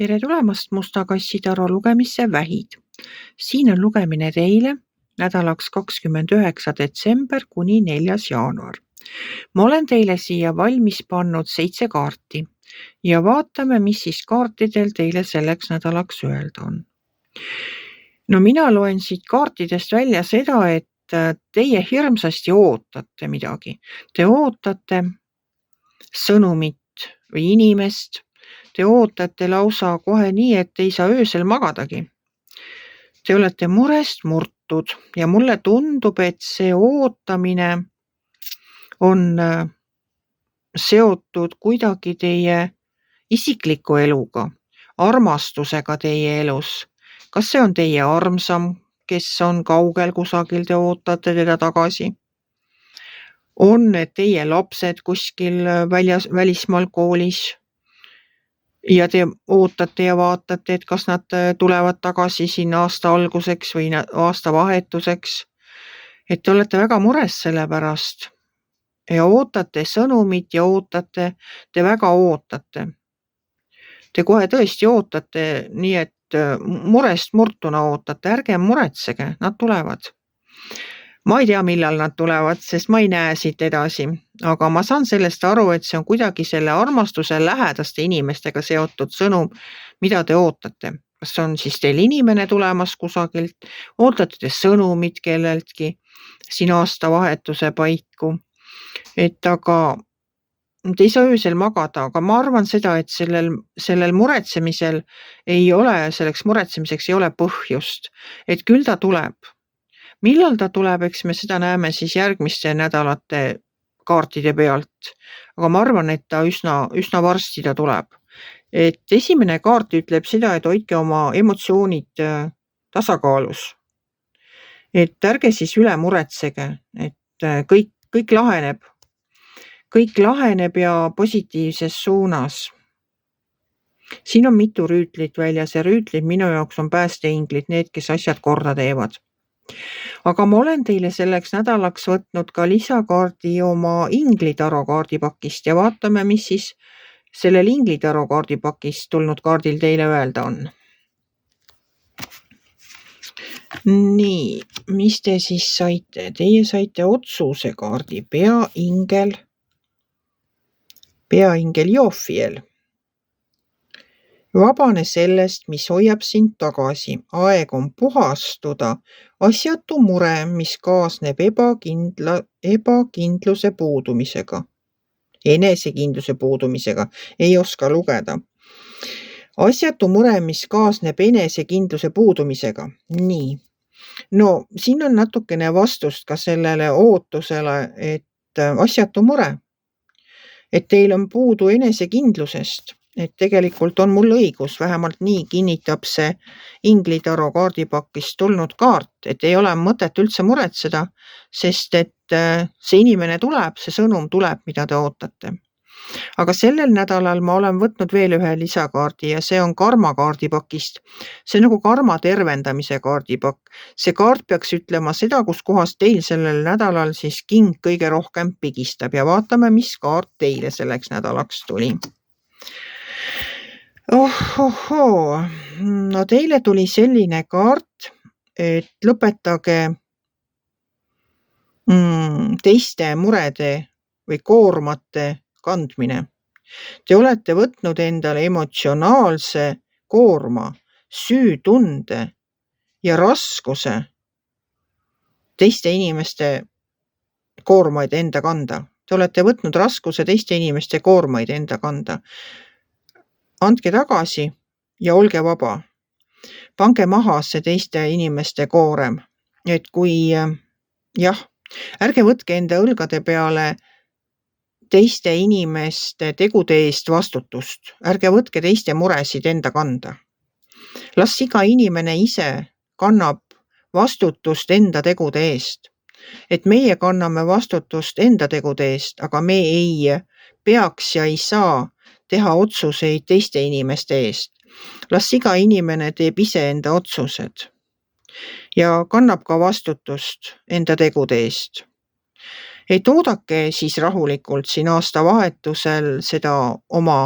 Tere tulemast Musta kassitaro lugemisse Vähid. Siin on lugemine teile nädalaks 29. detsember kuni 4. jaanuar. Ma olen teile siia valmis pannud 7 kaarti ja vaatame, mis siis kaartidel teile selleks nädalaks öelda on. No mina loen siit kaartidest välja seda, et teie hirmsasti ootate midagi. Te ootate sõnumit või inimest. Te ootate lausa kohe nii, et ei saa öösel magadagi. Te olete murest murtud ja mulle tundub, et see ootamine on seotud kuidagi teie isikliku eluga, armastusega teie elus. Kas see on teie armsam, kes on kaugel kusagil, te ootate teda tagasi? On need teie lapsed kuskil välismaal koolis ja te ootate ja vaatate, et kas nad tulevad tagasi siin aasta alguseks või aasta vahetuseks. Et te olete väga mures selle pärast ja ootate sõnumit ja ootate, te väga ootate. Te kohe tõesti ootate nii, et murest murtuna ootate, ärge muretsege, nad tulevad. Ma ei tea, millal nad tulevad, sest ma ei näe siit edasi, aga ma saan sellest aru, et see on kuidagi selle armastuse lähedaste inimestega seotud sõnum, mida te ootate. Kas on siis teil inimene tulemas kusagilt, ootate te sõnumit kelleltki siin aasta vahetuse paiku, et aga te ei saa öösel magada, aga ma arvan seda, et sellel muretsemisel selleks muretsemiseks ei ole põhjust, et küll ta tuleb. Millal ta tuleb, eks me seda näeme siis järgmiste nädalate kaartide pealt, aga ma arvan, et ta üsna varsti ta tuleb. Et esimene kaart ütleb seda, et hoidke oma emotsioonid tasakaalus. Et ärge siis üle muretsege, et kõik laheneb. Kõik laheneb ja positiivses suunas. Siin on mitu rüütlit väljas ja rüütlid minu jaoks on päästeinglid, need, kes asjad korda teevad. Aga ma olen teile selleks nädalaks võtnud ka lisakaardi oma inglitaro kaardipakist ja vaatame, mis siis sellel inglitaro kaardipakist tulnud kaardil teile öelda on. Nii, mis te siis saite? Teie saite otsuse kaardi peaingel Joofiel. Vabane sellest, mis hoiab sind tagasi. Aeg on puhastuda. Asjatu mure, mis kaasneb ebakindluse puudumisega. Enesekindluse puudumisega. Ei oska lugeda. Asjatu mure, mis kaasneb enesekindluse puudumisega. Nii. No, siin on natukene vastust ka sellele ootusele, et asjatu mure. Et teil on puudu enesekindlusest. Et tegelikult on mul õigus, vähemalt nii kinnitab see inglitaro kaardipakist tulnud kaart, et ei ole mõtet üldse muretseda, sest et see inimene tuleb, see sõnum tuleb, mida te ootate. Aga sellel nädalal ma olen võtnud veel ühe lisakaardi ja see on karma kaardipakist. See on nagu karma tervendamise kaardipakk. See kaart peaks ütlema seda, kus kohas teil sellel nädalal siis king kõige rohkem pigistab ja vaatame, mis kaart teile selleks nädalaks tuli. No teile tuli selline kaart, et lõpetage teiste murede või koormate kandmine. Te olete võtnud endale emotsionaalse koorma, süütunde ja raskuse teiste inimeste koormaid enda kanda. Te olete võtnud raskuse teiste inimeste koormaid enda kanda. Andke tagasi ja olge vaba. Pange maha see teiste inimeste koorem. Et kui, ärge võtke enda õlgade peale teiste inimeste tegude eest vastutust. Ärge võtke teiste muresid enda kanda. Las iga inimene ise kannab vastutust enda tegude eest. Et meie kanname vastutust enda tegude eest, aga me ei peaks ja ei saa teha otsuseid teiste inimeste eest. Las iga inimene teeb ise enda otsused ja kannab ka vastutust enda tegude eest. Et oodake siis rahulikult siin aasta vahetusel seda oma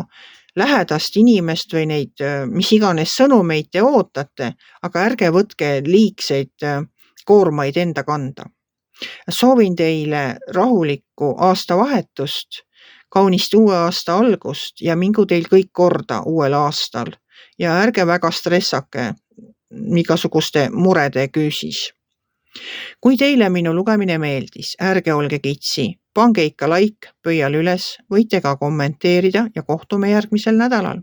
lähedast inimest või neid, mis iganes sõnumeid te ootate, aga ärge võtke liigseid koormaid enda kanda. Soovin teile rahulikku aastavahetust, kaunist uue aasta algust ja mingu teil kõik korda uuel aastal ja ärge väga stressake igasuguste murede küüsis. Kui teile minu lugemine meeldis, ärge olge kitsi, pange ikka like pöial üles, võite ka kommenteerida ja kohtume järgmisel nädalal.